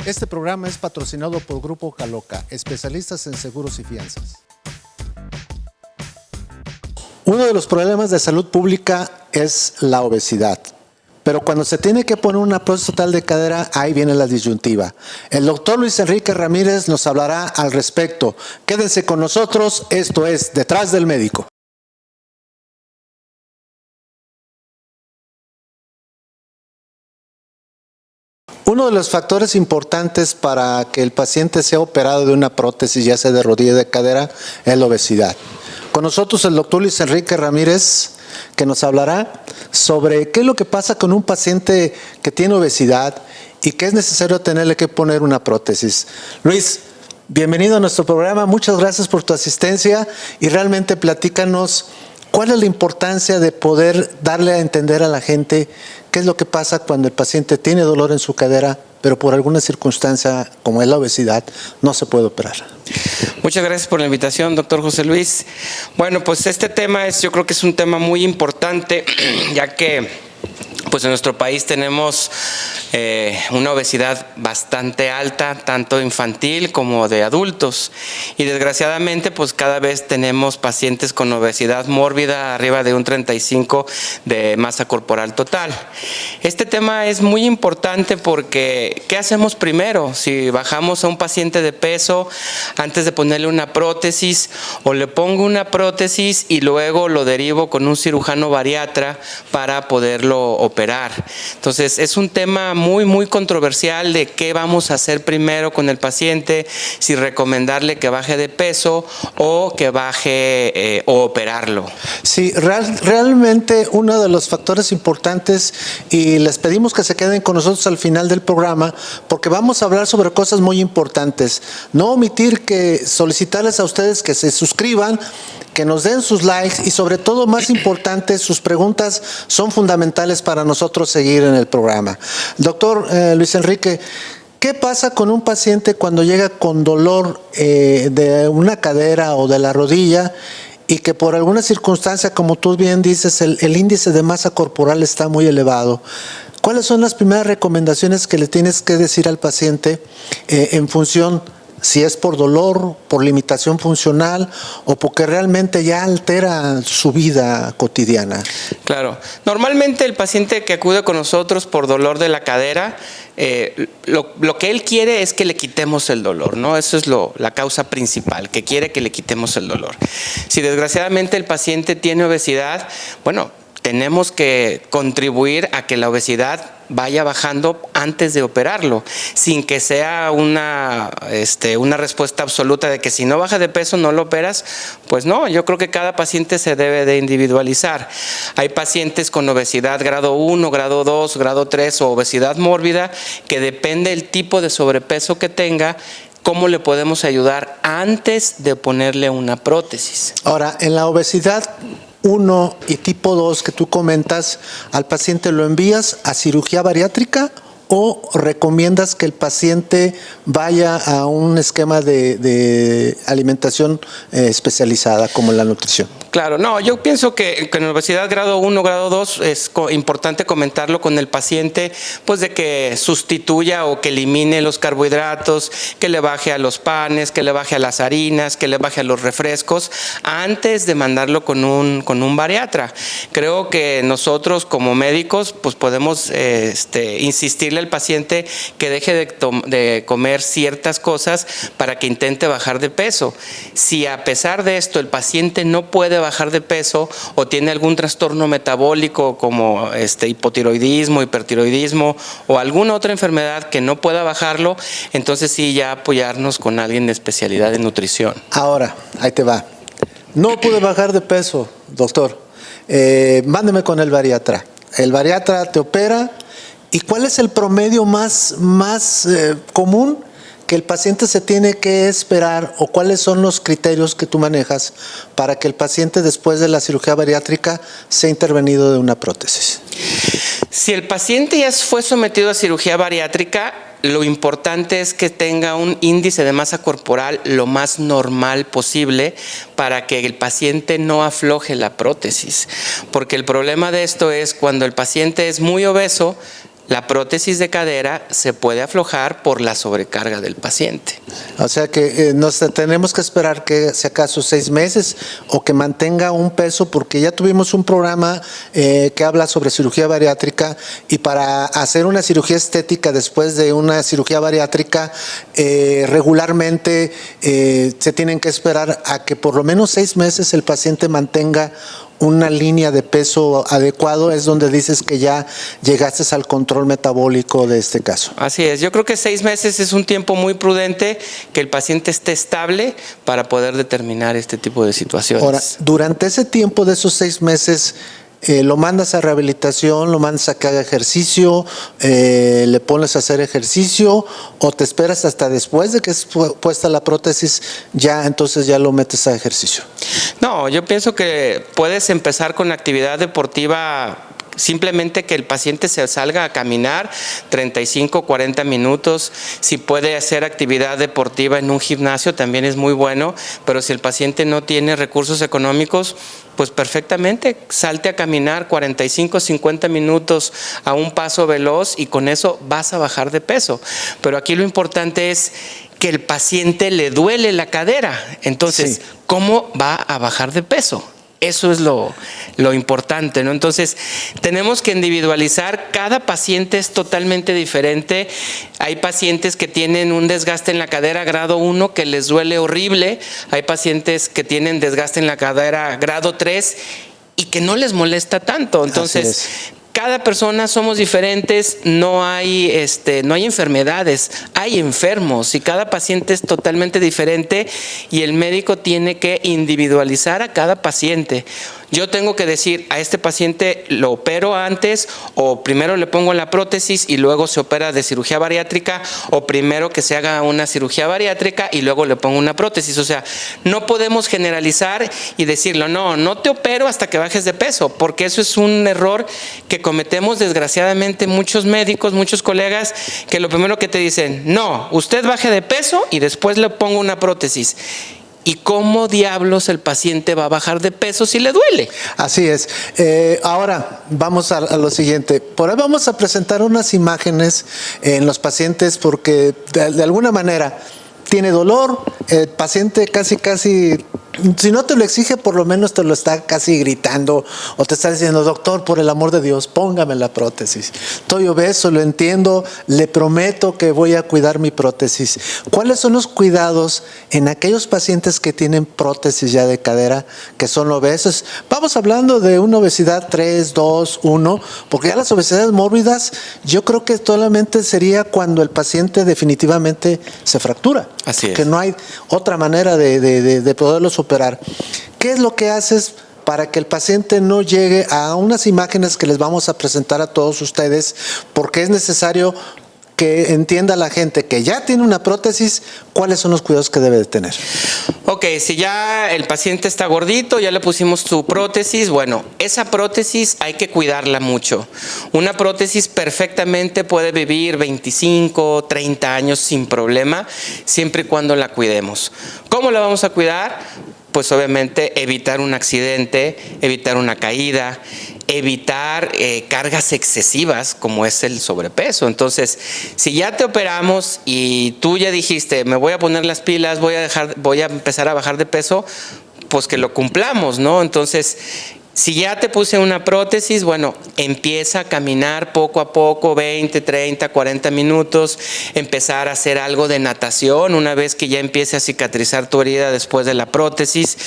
Este programa es patrocinado por Grupo Jaloca, especialistas en seguros y fianzas. Uno de los problemas de salud pública es la obesidad. Pero cuando se tiene que poner una prótesis total de cadera, ahí viene la disyuntiva. El doctor Luis Enrique Ramírez nos hablará al respecto. Quédense con nosotros, esto es Detrás del Médico. Uno de los factores importantes para que el paciente sea operado de una prótesis, ya sea de rodilla o de cadera, es la obesidad. Con nosotros el doctor Luis Enrique Ramírez, que nos hablará sobre qué es lo que pasa con un paciente que tiene obesidad y que es necesario tenerle que poner una prótesis. Luis, bienvenido a nuestro programa, muchas gracias por tu asistencia y realmente platícanos cuál es la importancia de poder darle a entender a la gente qué es lo que pasa cuando el paciente tiene dolor en su cadera, pero por alguna circunstancia, como es la obesidad, no se puede operar. Muchas gracias por la invitación, doctor José Luis. Bueno, pues este tema yo creo que es un tema muy importante, ya que pues en nuestro país tenemos una obesidad bastante alta, tanto infantil como de adultos. Y desgraciadamente, pues cada vez tenemos pacientes con obesidad mórbida arriba de un 35 de masa corporal total. Este tema es muy importante porque ¿qué hacemos primero? Si bajamos a un paciente de peso antes de ponerle una prótesis, o le pongo una prótesis y luego lo derivo con un cirujano bariatra para poderlo operar. Entonces es un tema muy controversial de qué vamos a hacer primero con el paciente, si recomendarle que baje de peso o que baje o operarlo. Sí, realmente uno de los factores importantes, y les pedimos que se queden con nosotros al final del programa porque vamos a hablar sobre cosas muy importantes. No omitir que solicitarles a ustedes que se suscriban, que nos den sus likes y sobre todo, más importante, sus preguntas son fundamentales para nosotros seguir en el programa. Doctor Luis Enrique, ¿qué pasa con un paciente cuando llega con dolor de una cadera o de la rodilla y que por alguna circunstancia, como tú bien dices, el índice de masa corporal está muy elevado? ¿Cuáles son las primeras recomendaciones que le tienes que decir al paciente en función si es por dolor, por limitación funcional o porque realmente ya altera su vida cotidiana? Claro, normalmente el paciente que acude con nosotros por dolor de la cadera, lo que él quiere es que le quitemos el dolor, ¿no? Eso es la causa principal, que quiere que le quitemos el dolor. Si desgraciadamente el paciente tiene obesidad, bueno, tenemos que contribuir a que la obesidad vaya bajando antes de operarlo, sin que sea una respuesta absoluta de que si no baja de peso no lo operas. Pues no, yo creo que cada paciente se debe de individualizar. Hay pacientes con obesidad grado 1, grado 2, grado 3 o obesidad mórbida que depende del tipo de sobrepeso que tenga, cómo le podemos ayudar antes de ponerle una prótesis. Ahora, en la obesidad 1 y tipo 2 que tú comentas, ¿al paciente lo envías a cirugía bariátrica o recomiendas que el paciente vaya a un esquema de alimentación especializada como la nutrición? Claro, no, yo pienso que en obesidad grado 1, grado 2 es importante comentarlo con el paciente, pues de que sustituya o que elimine los carbohidratos, que le baje a los panes, que le baje a las harinas, que le baje a los refrescos, antes de mandarlo con un bariatra. Creo que nosotros como médicos pues podemos insistirle al paciente que deje de comer ciertas cosas para que intente bajar de peso. Si a pesar de esto el paciente no puede bajar de peso o tiene algún trastorno metabólico como hipotiroidismo, hipertiroidismo o alguna otra enfermedad que no pueda bajarlo, entonces sí ya apoyarnos con alguien de especialidad en nutrición. Ahora, ahí te va. No pude bajar de peso, doctor. Mándeme con el bariatra. El bariatra te opera. ¿Y cuál es el promedio más común que el paciente se tiene que esperar, o cuáles son los criterios que tú manejas para que el paciente después de la cirugía bariátrica sea intervenido de una prótesis? Si el paciente ya fue sometido a cirugía bariátrica, lo importante es que tenga un índice de masa corporal lo más normal posible para que el paciente no afloje la prótesis. Porque el problema de esto es cuando el paciente es muy obeso, la prótesis de cadera se puede aflojar por la sobrecarga del paciente. O sea que nos tenemos que esperar que si acaso 6 meses o que mantenga un peso, porque ya tuvimos un programa que habla sobre cirugía bariátrica, y para hacer una cirugía estética después de una cirugía bariátrica regularmente se tienen que esperar a que por lo menos 6 meses el paciente mantenga una línea de peso adecuado. Es donde dices que ya llegaste al control metabólico de este caso. Así es, yo creo que 6 meses es un tiempo muy prudente que el paciente esté estable para poder determinar este tipo de situaciones. Ahora, durante ese tiempo de esos 6 meses, lo mandas a rehabilitación, lo mandas a que haga ejercicio, le pones a hacer ejercicio, o te esperas hasta después de que es puesta la prótesis, entonces ya lo metes a ejercicio. No, yo pienso que puedes empezar con actividad deportiva. Simplemente que el paciente se salga a caminar 35, 40 minutos. Si puede hacer actividad deportiva en un gimnasio también es muy bueno, pero si el paciente no tiene recursos económicos, pues perfectamente salte a caminar 45, 50 minutos a un paso veloz y con eso vas a bajar de peso. Pero aquí lo importante es que el paciente le duele la cadera. Entonces, sí, ¿cómo va a bajar de peso? Eso es lo importante, ¿no? Entonces, tenemos que individualizar. Cada paciente es totalmente diferente. Hay pacientes que tienen un desgaste en la cadera grado 1 que les duele horrible. Hay pacientes que tienen desgaste en la cadera grado 3 y que no les molesta tanto. Entonces, cada persona somos diferentes, no hay enfermedades, hay enfermos, y cada paciente es totalmente diferente y el médico tiene que individualizar a cada paciente. Yo tengo que decir, a este paciente lo opero antes, o primero le pongo la prótesis y luego se opera de cirugía bariátrica, o primero que se haga una cirugía bariátrica y luego le pongo una prótesis. O sea, no podemos generalizar y decirlo, no te opero hasta que bajes de peso, porque eso es un error que cometemos desgraciadamente muchos médicos, muchos colegas, que lo primero que te dicen, no, usted baje de peso y después le pongo una prótesis. ¿Y cómo diablos el paciente va a bajar de peso si le duele? Así es. Ahora vamos a lo siguiente. Por ahí vamos a presentar unas imágenes en los pacientes, porque de alguna manera tiene dolor, el paciente casi, si no te lo exige, por lo menos te lo está casi gritando, o te está diciendo, doctor, por el amor de Dios, póngame la prótesis. Estoy obeso, lo entiendo, le prometo que voy a cuidar mi prótesis. ¿Cuáles son los cuidados en aquellos pacientes que tienen prótesis ya de cadera, que son obesos? Vamos hablando de una obesidad 3, 2, 1, porque ya las obesidades mórbidas, yo creo que solamente sería cuando el paciente definitivamente se fractura. Así es. Que no hay otra manera de poderlos operar. ¿Qué es lo que haces para que el paciente no llegue a unas imágenes que les vamos a presentar a todos ustedes? Porque es necesario que entienda la gente que ya tiene una prótesis, cuáles son los cuidados que debe de tener. Ok, si ya el paciente está gordito, ya le pusimos su prótesis, bueno, esa prótesis hay que cuidarla mucho. Una prótesis perfectamente puede vivir 25, 30 años sin problema, siempre y cuando la cuidemos. ¿Cómo la vamos a cuidar? Pues obviamente evitar un accidente, evitar una caída, evitar cargas excesivas como es el sobrepeso. Entonces, si ya te operamos y tú ya dijiste, me voy a poner las pilas, voy a empezar a bajar de peso, pues que lo cumplamos, ¿no? Entonces, si ya te puse una prótesis, bueno, empieza a caminar poco a poco, 20, 30, 40 minutos, empezar a hacer algo de natación una vez que ya empiece a cicatrizar tu herida después de la prótesis.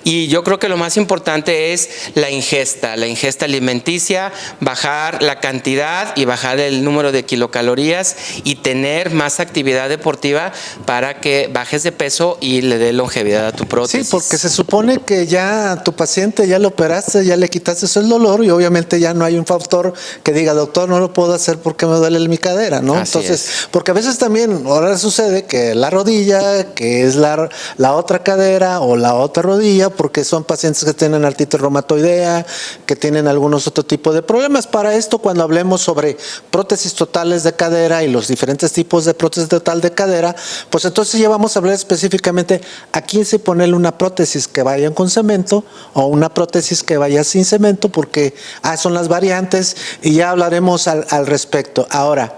Y yo creo que lo más importante es la ingesta alimenticia, bajar la cantidad y bajar el número de kilocalorías y tener más actividad deportiva para que bajes de peso y le dé longevidad a tu prótesis. Sí, porque se supone que ya a tu paciente ya lo operaste, ya le quitaste el dolor, y obviamente ya no hay un factor que diga, doctor, no lo puedo hacer porque me duele mi cadera, ¿no? Así Entonces, es. porque a veces también ahora sucede que la rodilla, que es la otra cadera o la otra rodilla, porque son pacientes que tienen artritis reumatoidea, que tienen algunos otro tipo de problemas. Para esto, cuando hablemos sobre prótesis totales de cadera y los diferentes tipos de prótesis total de cadera, pues entonces ya vamos a hablar específicamente a quién se ponerle una prótesis que vaya con cemento o una prótesis que vaya vaya sin cemento porque son las variantes y ya hablaremos al respecto. Ahora,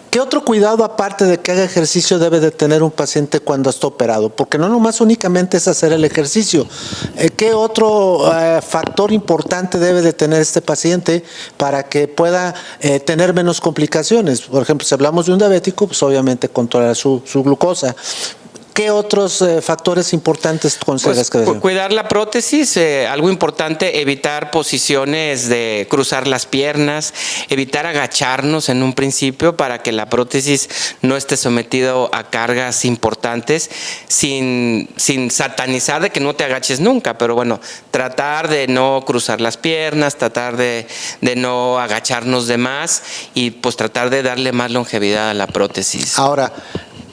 ¿qué otro cuidado aparte de que haga ejercicio debe de tener un paciente cuando está operado? Porque no nomás únicamente es hacer el ejercicio. ¿Qué otro factor importante debe de tener este paciente para que pueda tener menos complicaciones? Por ejemplo, si hablamos de un diabético, pues obviamente controlar su glucosa. ¿Qué otros factores importantes consideras que deben? Cuidar la prótesis, algo importante, evitar posiciones de cruzar las piernas, evitar agacharnos en un principio para que la prótesis no esté sometido a cargas importantes, sin satanizar de que no te agaches nunca, pero bueno, tratar de no cruzar las piernas, tratar de no agacharnos de más y pues tratar de darle más longevidad a la prótesis. Ahora,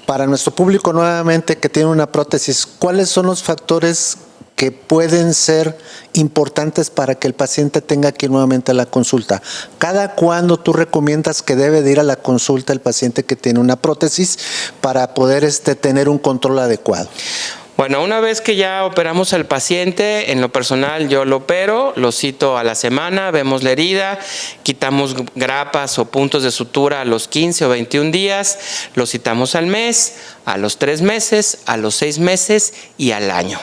para nuestro público nuevamente que tiene una prótesis, ¿cuáles son los factores que pueden ser importantes para que el paciente tenga que ir nuevamente a la consulta? ¿Cada cuándo tú recomiendas que debe de ir a la consulta el paciente que tiene una prótesis para poder tener un control adecuado? Bueno, una vez que ya operamos al paciente, en lo personal yo lo opero, lo cito a la semana, vemos la herida, quitamos grapas o puntos de sutura a los 15 o 21 días, lo citamos al mes, a los 3 meses, a los 6 meses y al año.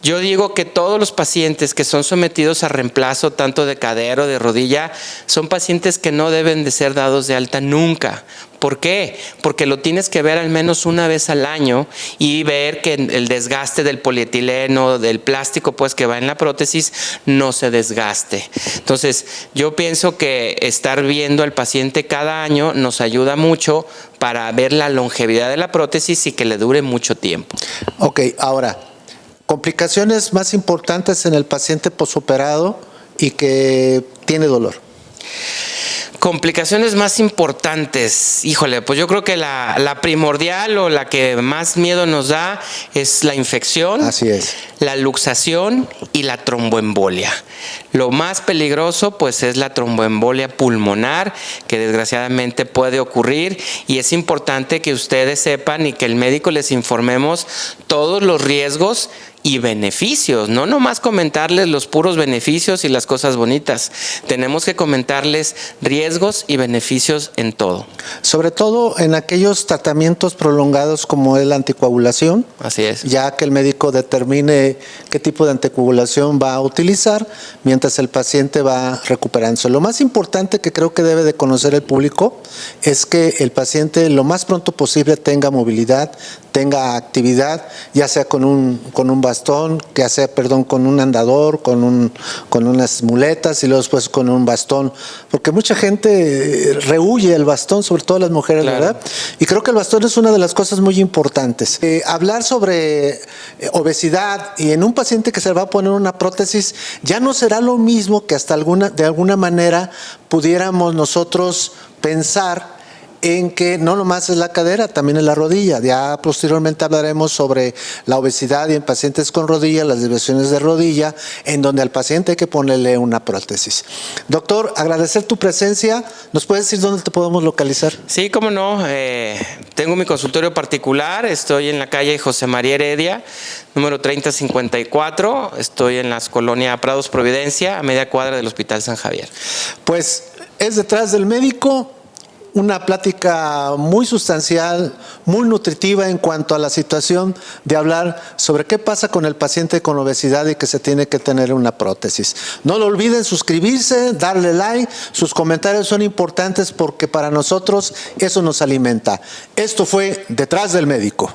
Yo digo que todos los pacientes que son sometidos a reemplazo tanto de cadera o de rodilla son pacientes que no deben de ser dados de alta nunca. ¿Por qué? Porque lo tienes que ver al menos una vez al año y ver que el desgaste del polietileno, del plástico pues que va en la prótesis no se desgaste. Entonces yo pienso que estar viendo al paciente cada año nos ayuda mucho para ver la longevidad de la prótesis y que le dure mucho tiempo. Ok, ahora, complicaciones más importantes en el paciente posoperado y que tiene dolor. Complicaciones más importantes, híjole, pues yo creo que la primordial o la que más miedo nos da es la infección, así es, la luxación y la tromboembolia. Lo más peligroso pues es la tromboembolia pulmonar, que desgraciadamente puede ocurrir, y es importante que ustedes sepan y que el médico les informemos todos los riesgos y beneficios, no nomás comentarles los puros beneficios y las cosas bonitas, tenemos que comentarles riesgos y beneficios en todo. Sobre todo en aquellos tratamientos prolongados como es la anticoagulación. Así es. Ya que el médico determine qué tipo de anticoagulación va a utilizar mientras el paciente va recuperándose. Lo más importante que creo que debe de conocer el público es que el paciente lo más pronto posible tenga movilidad, tenga actividad, ya sea con un bastón, ya sea, con un andador, con unas muletas y luego después con un bastón, porque mucha gente rehúye el bastón, sobre todo las mujeres, claro, ¿verdad? Y creo que el bastón es una de las cosas muy importantes. Hablar sobre obesidad y en un paciente que se le va a poner una prótesis ya no será lo mismo que de alguna manera pudiéramos nosotros pensar en que no nomás es la cadera, también es la rodilla. Ya posteriormente hablaremos sobre la obesidad y en pacientes con rodilla, las desviaciones de rodilla, en donde al paciente hay que ponerle una prótesis. Doctor, agradecer tu presencia. ¿Nos puedes decir dónde te podemos localizar? Sí, cómo no. Tengo mi consultorio particular. Estoy en la calle José María Heredia, número 3054. Estoy en la colonia Prados Providencia, a media cuadra del Hospital San Javier. Pues es detrás del médico. Una plática muy sustancial, muy nutritiva en cuanto a la situación de hablar sobre qué pasa con el paciente con obesidad y que se tiene que tener una prótesis. No lo olviden suscribirse, darle like, sus comentarios son importantes porque para nosotros eso nos alimenta. Esto fue Detrás del Médico.